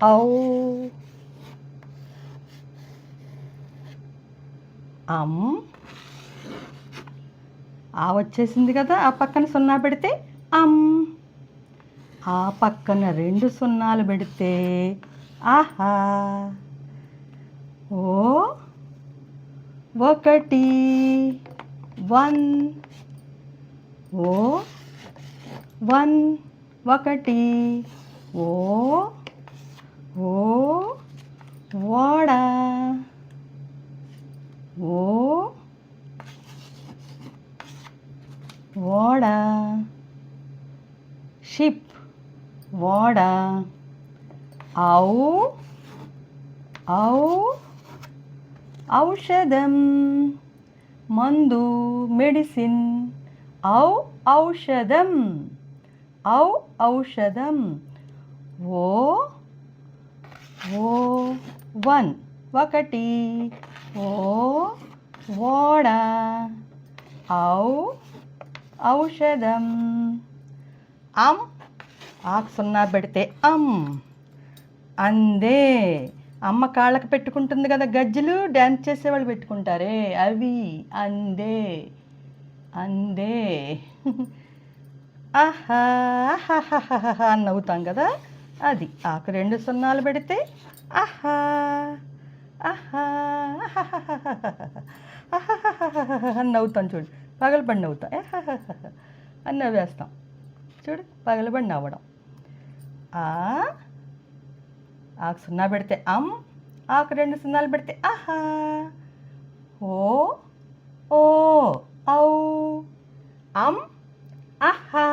ఔ అమ్ ఆ వచ్చేసింది కదా, ఆ పక్కన సున్నా పెడితే అమ్. ఆ పక్కన 2 సున్నాలు పెడితే ఆహా. ఓ ఒకటి, 1. ఓ 1 ఒకటి. ఓ ఓ ఓడ. ఓ ఓడ. షిప్ ఓడ. ఔ ఔ ఔషధం మందు మెడిసిన్. ఔ ఔషధం. ఔ ఔషధం. ఓ ఓ 1 ఒకటి. ఓ ఓడ. ఔ ఔషధం. అమ్ ఆకు సున్నా పెడితే అమ్. అందే అమ్మ కాళ్ళకి పెట్టుకుంటుంది కదా గజ్జెలు, డ్యాన్స్ చేసేవాళ్ళు పెట్టుకుంటారే అవి. అందే అందే. ఆహా ఆహాహాహా అని నవ్వుతాం కదా, అది. ఆకు 2 సున్నాలు పెడితే ఆహా ఆహా అని నవ్వుతాం చూడు, పగలబడి నవ్వుతాం. అని నవ్వేస్తాం చూడు, పగలబడి నవ్వడం. ఆ ఆకు సున్నా పెడితే అమ్, ఆకు 2 సున్నాలు పెడితే ఆహా. ఓ ఓ ఔ అమ్ ఆహా.